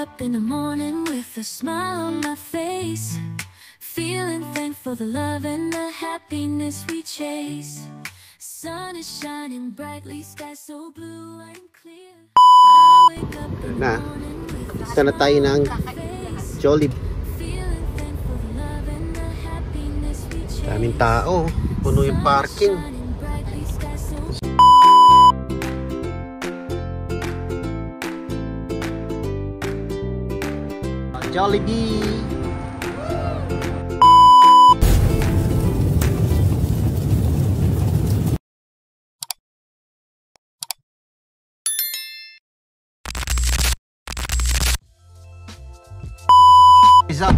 up in the morning with a smile on my face, feeling thankful for the love and the happiness we chase. Sun is shining brightly, sky so blue and clear. I wake up in the morning with a Sana tayo ng Jollibee. feeling thankful for the love and the happiness we chase. Daming tao, puno yung parking. Jollibee.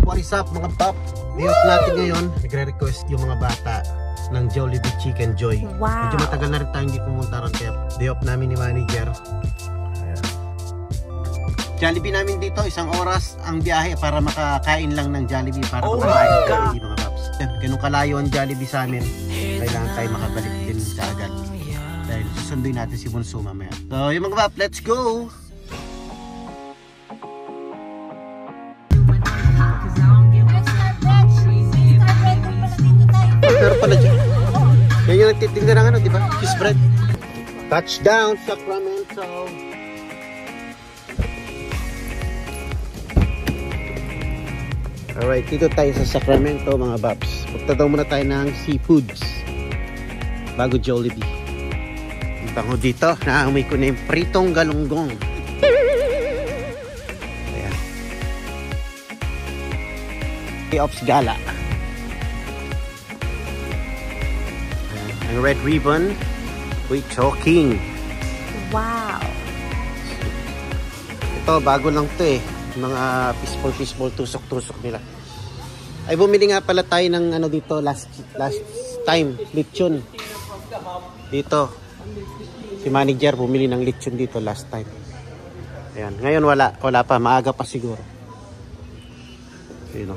What is up mga pop? Day off natin ngayon. Nagre-request yung mga bata ng Jollibee Chicken Joy. Wow. Medyo matagal na rin tayo hindi pumunta ron, kaya day off namin ni manager. Jollibee namin dito, 1 oras ang biyahe para makakain lang ng Jollibee. Para oh my God! Mga paps. Ganun kalayo ang Jollibee sa amin, kailangan tayo makabalik din sa agad. Dahil susunduin natin si Bunso mamaya. So yung mga pap, let's go! Pero pala dyan. Yan yung nagtitinda ng ano, di ba? Cheese bread. Touchdown, Sacramento! Alright, dito tayo sa Sacramento mga babs. Pagtataw muna tayo ng seafoods bago Jollibee. Ang bango dito, naamoy ko na yung pritong galunggong. Ayan. Ops Gala. Ayan. Ang red ribbon, we talking. Wow. Ito, bago lang to eh. Mga fishball tusok-tusok nila. Ay bumili nga pala tayo ng ano dito last time, lechon. Dito. Si manager bumili ng lechon dito last time. Ayan, ngayon wala pa, maaga pa siguro. Ayun.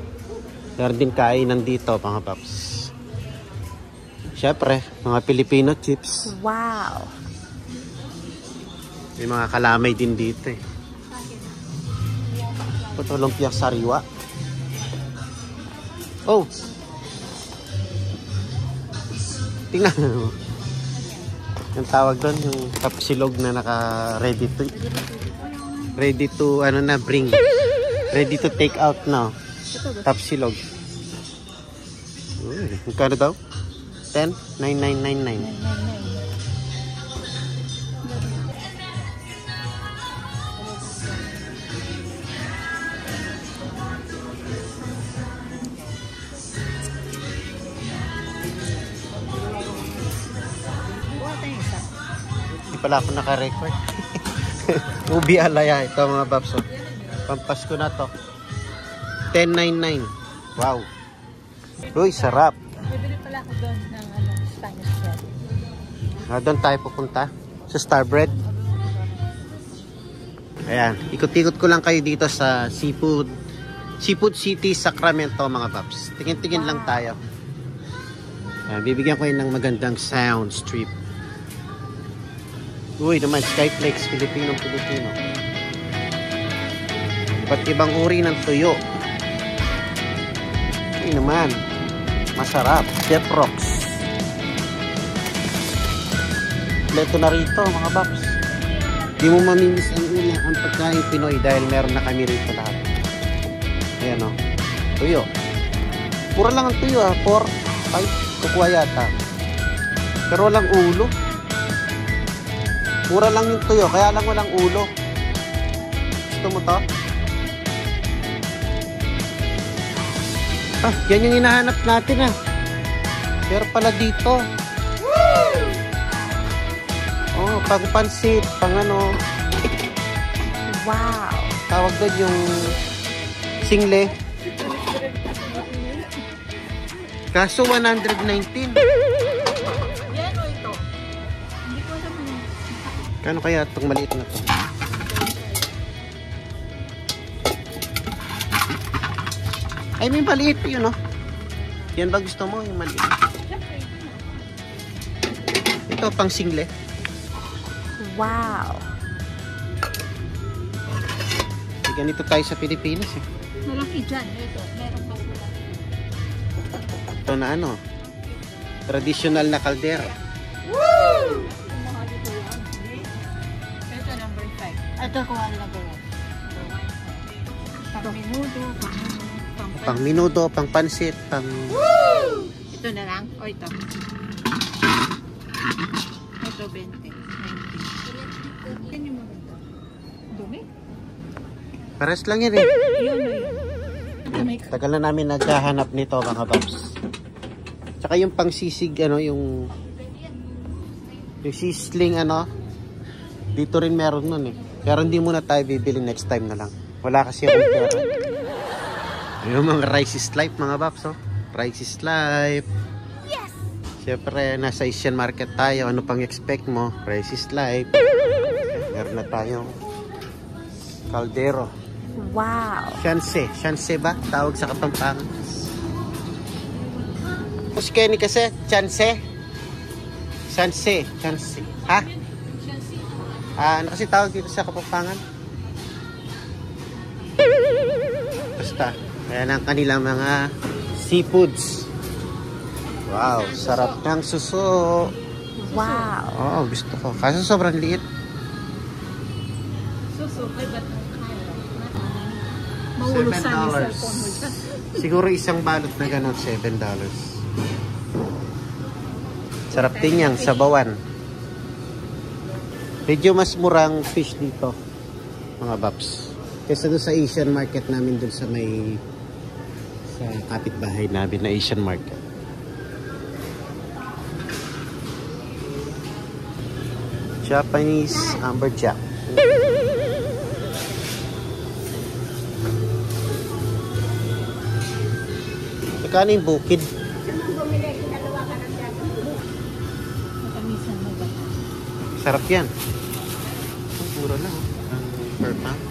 Meron din kainan dito mga paps. Syempre, mga Filipino chips. Wow. May mga kalamay din dito eh. Ito lumpia sariwa. Oh. Tingnan mo. Yung tawag doon, yung tapsilog na naka-ready to ano na bring. Ready to take out na. Tapsilog. Uy, magkano daw? 10? 9999. Pala ako naka-record. Ubi alaya ito mga babs. Pampasko na to. 10.99. Wow. Uy, sarap. Bibili pala ako doon ng Spanish bread. Doon tayo pupunta sa Star Bread. Ayan, ikot-ikot ko lang kayo dito sa Seafood City, Sacramento mga babs. Tingin-tingin lang tayo. Ayan, bibigyan ko yun ng magandang sound strip. Uy naman, Skyflex, Pilipino. Iba't ibang uri ng tuyo. Uy naman, masarap. Chef Rocks. Leto na rito mga babs. Di mo mamimiss ang pagkain Pinoy dahil meron na kami rito lahat. Ayan o. Tuyo. Pura lang ang tuyo 4, 5, kukuha yata. Pero walang ulo. Mura lang yung tuyo, kaya lang walang ulo. Gusto mo to? Yan yung hinahanap natin Pero pala dito. Oh, pang pansit, pang ano. Wow. Tawag doon yung single. Kaso 119. Kano kaya itong maliit na to? Ay, may maliit yun, no? Yan ba gusto mo, yung maliit? Ito, pang single. Wow. Ganito tayo sa Pilipinas eh. Malaki dyan. Ito, meron pa po. Ito na ano, traditional na kaldero. Ito, number 5. Ito, kuha na ba yan? Pang minudo, Pang minudo, pang pansit, pang... Ito na lang? O ito? Ito, 20. 90. Yan yung maganda. Dumi? Pares lang yan eh. Yun na yun. Ito may... Tagal na namin naghahanap nito mga babs. Tsaka yung pang sisig, ano, yung sisling, ano, dito rin meron nun eh. Pero hindi muna tayo bibili, next time na lang. Wala kasi akong pera. Yung mga rice is life mga babs, oh. Rice is life. Yes! Siyempre, nasa Asian market tayo. Ano pang expect mo? Rice is life. Meron na tayong kaldero. Wow! Shanse ba? Tawag sa Kapampangan. Tapos Kenny kasi, Shanse. Ha? Ano kasi tawag dito sa Kapampangan? Basta, kaya ng kanilang mga seafoods. Wow, sarap ng suso. Wow! Oo, gusto ko. Kaso sobrang liit. Susukay ba't mahulusan yung $7. cellphone mo dyan? Siguro isang balot na ganun, $7. Sarap din yang sabawan. Medyo mas murang fish dito, mga babs. Kesa doon sa Asian market namin doon sa may sa kapitbahay namin na Asian market. Japanese amberjack. Magkano yung bukid? Matamisan mo ba? Sarap yan. Mura lang. Ang per pound.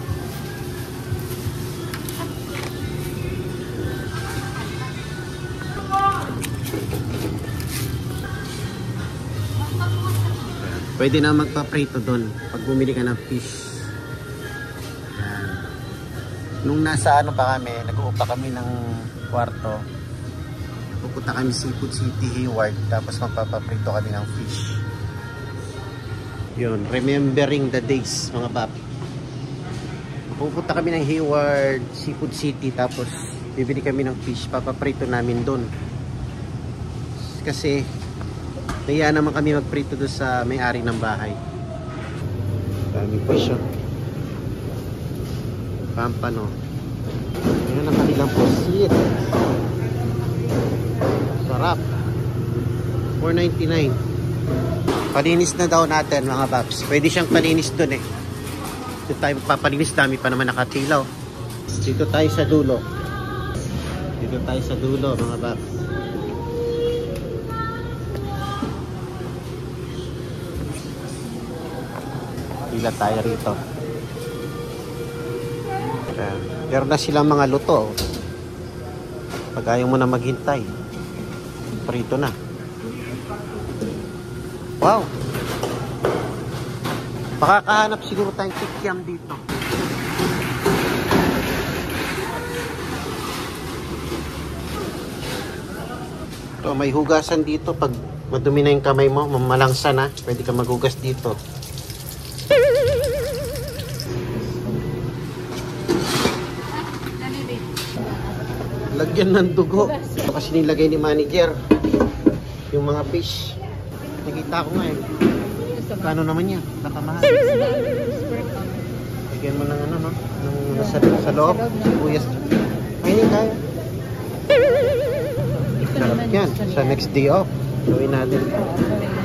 Pwede na magpa-prito doon pag bumili ka ng fish. Yan. Nung nasa ano pa kami, nag-uupa kami ng kwarto. Pupunta kami Seafood City, Hayward, tapos magpapaprito kami ng fish. Yun, remembering the days, mga papi. Pupunta kami ng Hayward, Seafood City, tapos bibili kami ng fish, papaprito namin doon. Kasi kaya naman kami magprito doon sa may-ari ng bahay. Daming fish, oh. Pampano. Ayan ang kanilang pusit. Sarap. $4.99. Palinis na daw natin mga babs. Pwede siyang palinis doon eh. Dito tayo magpapalinis. Dami pa naman nakatilaw. Dito tayo sa dulo. Dito tayo sa dulo mga babs. Pila tayo rito. Meron na silang mga luto. Pag ayaw mo na maghintay, prito na. Wow! Makakahanap siguro tayong kikiam dito. Ito, may hugasan dito. Pag madumi na yung kamay mo, mamalangsa na, pwede ka maghugas dito. Lagyan ng dugo. Ito kasi nilagay ni manager yung mga fish. Nakita ko nga eh. Kano naman yan? Nakamahal. Lagyan mo ng ano, no? Sa loob. Sibuyas. Ayun tayo. Sarap yan. Sa next day off. Gawin natin.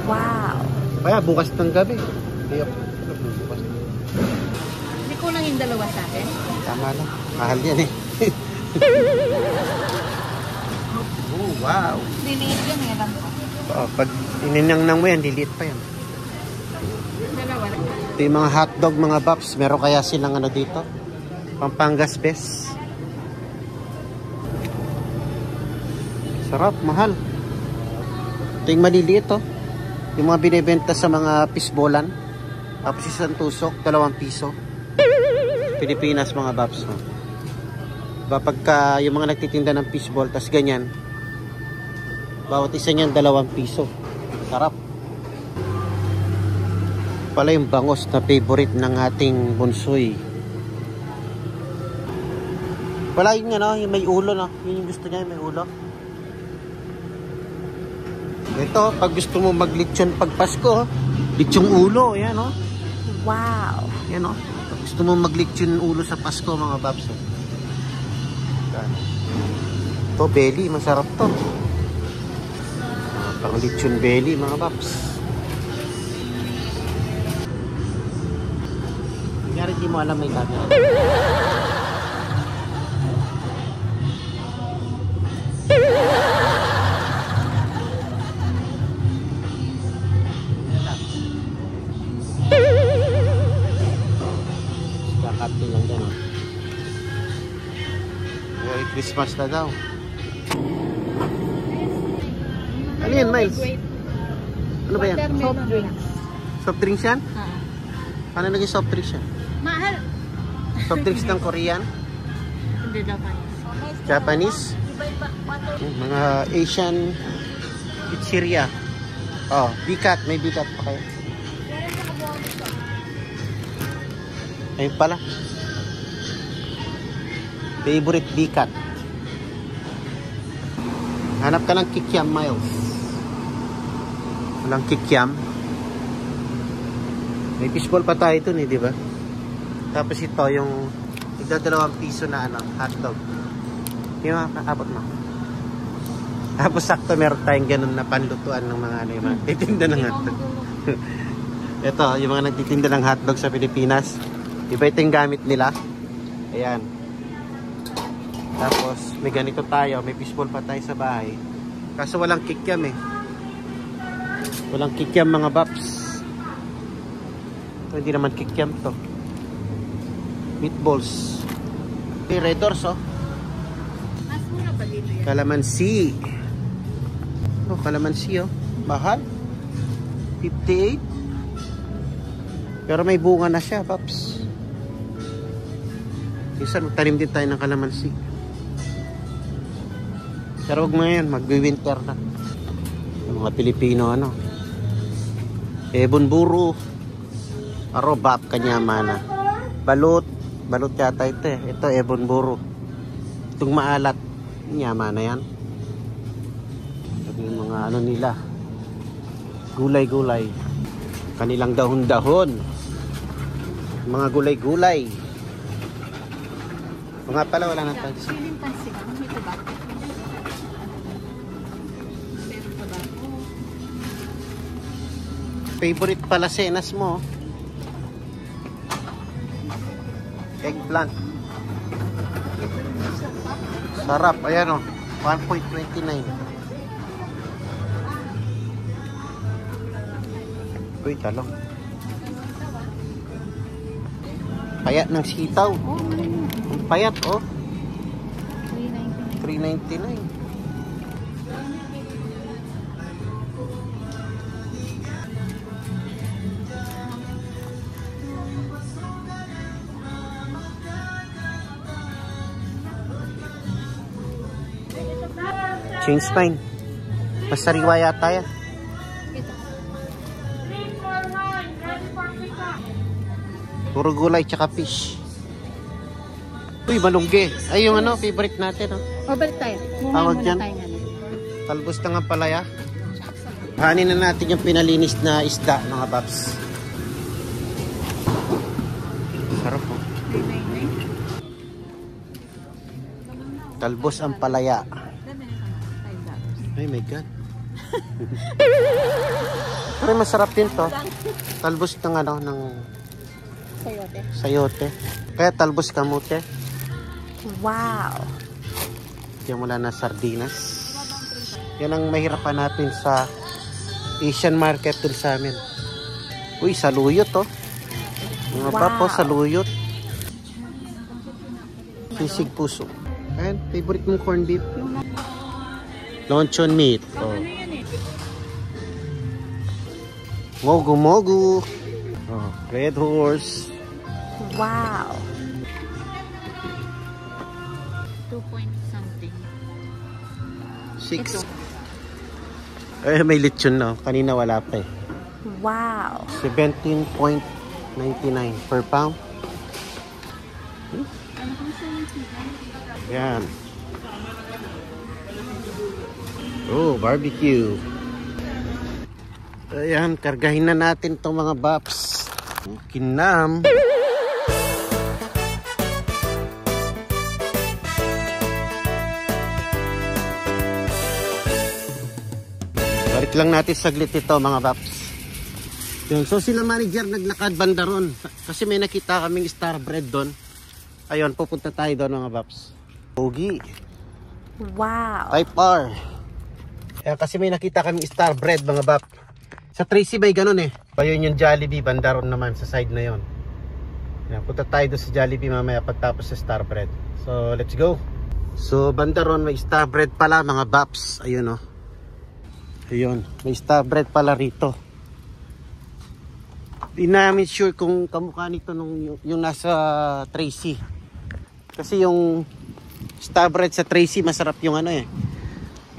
Wow! Kaya bukas ng gabi. Day off. Bukas. Hindi ko lang yung dalawa sa akin. Tama lang. Mahal yan eh. Oh, wow. Liliit yan, alam ko. Pag ininang-nang mo yan, liliit pa yan. Dalawa lang. Ito yung mga hotdog, mga babs. Meron kaya silang ano dito? Pampangas best. Sarap, mahal. Ito yung maliliit, oh. Yung mga binibenta sa mga pisbolan. Tapos isang tusok, $2. Pilipinas mga babs. No? Diba, pagka yung mga nagtitinda ng fishball, tas ganyan, bawat isa niyan 2 piso. Sarap. Pala yung bangos na favorite ng ating bunsoy. Wala yung ano, yung may ulo, no? Yun yung gusto niya, yung may ulo. Ito, pag gusto mo maglitsyon pag Pasko, litsyong ulo, yan, no? Wow. Yan, no? Pag gusto mo maglitsyon ulo sa Pasko, mga babs. Ito, belly, masarap to. Pang litsyon belly, mga babs. Kaya di mo alam may camera. Kakati lang dyan. Merry Christmas na daw. Ano yan, Miles? Ano ba yan? Soft drinks. Soft drinks yan? Paano naging soft drinks yan? Mahal. Soft drinks ng Korean? Hindi Japanese? Mga Asian pizzeria. Oh, bikat. May bikat pa kayo. Ayun pala. Favorite bikat. Hanap ka ng kikiam, Miles. Walang kikiam. May fishball pa tayo dun eh, di ba? Tapos ito yung tigda 2 piso na ano, hotdog. Hindi mo kakabot mo. Tapos sakto meron tayong ganun na panlutuan ng mga ano, yung mga titinda ng hotdog. Ito, yung mga nagtitinda ng hotdog sa Pilipinas. Iba ito yung gamit nila. Ayan. Tapos may ganito tayo, may fishball pa tayo sa bahay. Kaso walang kikiam eh. Walang kikiam mga babs. Ito, hindi naman kikiam to. Meatballs. Okay, Red Doors oh. Mas mura pa dito yan. Calamansi. Oh, calamansi oh. Mahal. 58. Pero may bunga na siya, paps. Isa, magtanim din tayo ng calamansi. Pero huwag ngayon, magwi-winter na. Yung mga Pilipino, ano. Ebon buro. Arobap, kanyamana. Balut. Balut yata ito eh. Ito, ebon buro. Itong maalat. Nyama na yan. Yung mga ano nila. Gulay-gulay. Kanilang dahon-dahon. Mga gulay-gulay. Mga pala, wala nang pansin. Siling pansin. May tobacco. Meron tobacco. Favorite pala senas mo. Eggplant. Sarap. Ayan o. 1.29. Uy, talong. Payat ng sitaw. Ang payat, oh. 3.99. Change spine. Mas sariwa yata yan. Puro gulay tsaka fish. Uy, malungge. Ay, yung ano, favorite natin. Oh. O, balik tayo. Tawag dyan. Talbos na nga palaya. Hanin na natin yung pinalinis na isda, mga paps. Sarap po. Talbos ang palaya. Ay, my God. Pero masarap din to. Talbos ng ano, ng Sayote. sayote. Kaya talbos kamote. Wow. Yung mula na sardinas. Yan ang mahirap hanapin sa Asian market dun sa amin. Uy, saluyot oh. Mga papo, saluyot. Sisig puso. Ayan, favorite mong corned beef. Lonchon meat. Oh. Mogu mogu. Oh, Red Horse. Wow. 2 point something. 6. Eh, may lechon na. Kanina wala pa eh. Wow. 17.99 per pound. Yan. Oh, barbecue. Ayan, kargahin na natin itong mga baps. Kinam. Balik lang natin saglit ito mga baps. Yun. So sila manager naglakad banda ron. Kasi may nakita kaming star bread doon. Ayun, pupunta tayo doon mga baps. Pogi. Wow. Type R. Ayan, kasi may nakita kaming star bread mga bap. Sa Tracy Bay ganun eh. Ayun yung Jollibee banda ron naman sa side na yon. Ayan, punta tayo doon sa Jollibee mamaya pagtapos sa star bread. So let's go. So banda ron may star bread pala mga baps. Ayun oh. Ayun, may star bread pala rito. Di namin sure kung kamukha nito nung yung nasa Tracy. Kasi yung star bread sa Tracy masarap yung ano eh.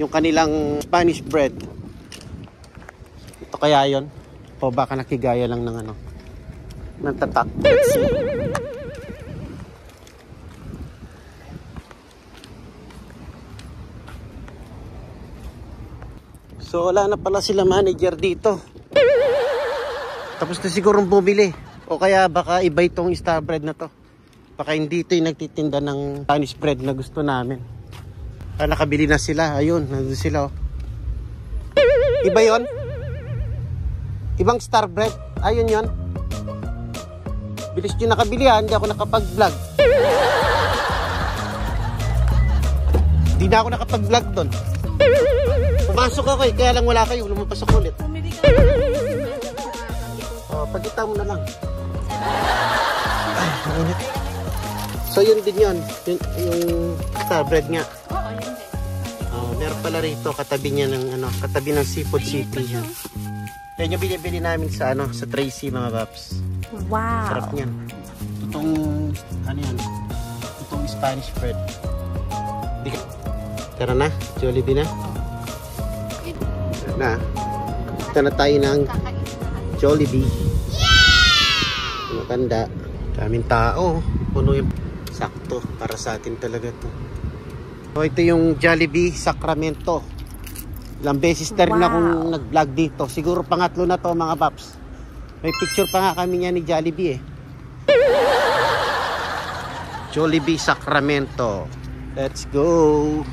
Yung kanilang Spanish bread. Ito kaya yon? O baka nakigaya lang ng ano, ng tatak. Let's see. So wala na pala sila manager dito. Tapos na sigurong bumili. O kaya baka iba itong star bread na to. Baka hindi ito yung nagtitinda ng Spanish bread na gusto namin. Nakabili na sila. Ayun, nandun sila oh. Iba yon? Ibang star bread. Ayun yon. Bilis nyo nakabili ha. Hindi ako nakapag-vlog. Hindi na ako nakapag-vlog doon. Pumasok ako eh. Kaya lang wala kayo. Lumapasok ulit. Oh, pagkita mo na lang. So yun din yun. Yung star bread nga. Oo, yun din. Meron pala rito katabi niya ng ano, katabi ng Seafood City yan. Yan yung binibili namin sa ano, sa Tracy mga paps. Wow. Sarap niyan. Itong ano yan? Itong Spanish bread. Tara na, Jollibee na. Tara na. Punta na tayo ng Jollibee. Matanda. Daming tao. Puno yung sakto. Para sa atin talaga to. So ito yung Jollibee Sacramento. Ilang beses na rin akong nag-vlog dito. Siguro pangatlo na to mga paps. May picture pa nga kami niya ni Jollibee eh. Jollibee Sacramento. Let's go.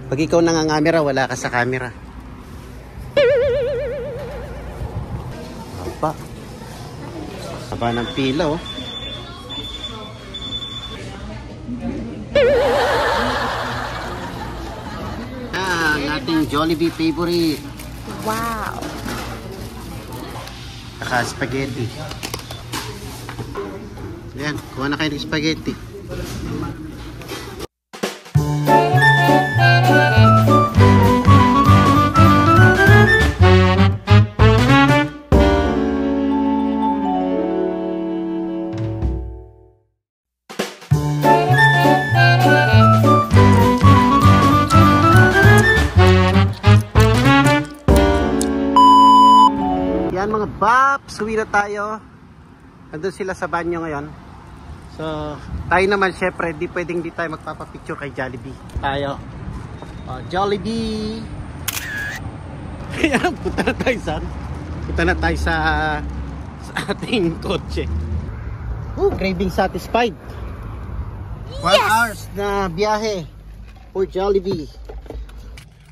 Pag ikaw nangangamera, wala ka sa camera. Apa? Haba ng pila oh. Ang ating Jollibee favorite. Wow. Saka spaghetti. Ayan, kuha na kayo ng spaghetti. Yan mga paps, uwi na tayo. Nandun sila sa banyo ngayon. So, tayo naman syempre, di pwedeng di tayo magpapapicture kay Jollibee. Tayo. Jollibee! Kaya punta na tayo saan? Punta na tayo sa ating kotse. Craving satisfied. 1 hours na biyahe for Jollibee.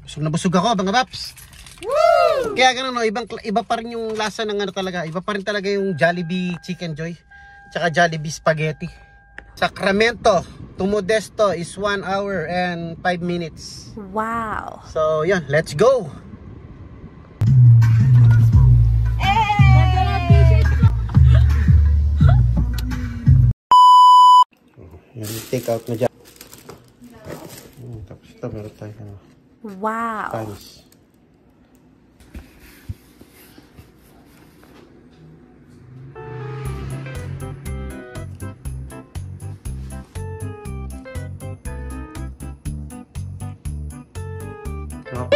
Busog na busog ako mga paps. Woo! Kaya ganun no, iba pa rin yung lasa ng ano talaga. Iba pa rin talaga yung Jollibee Chicken Joy tsaka Jollibee Spaghetti. Sacramento to Modesto is 1 hour and 5 minutes. Wow. So yun, let's go. Yan, take out na dyan. Tapos ito meron tayo ano. Wow. Panis. Wala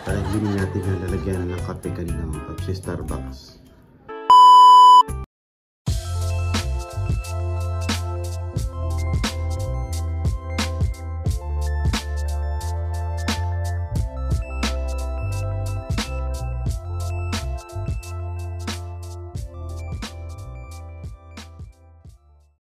pala, hindi natin nalalagyan ng kape kanina mga paps, si Starbucks.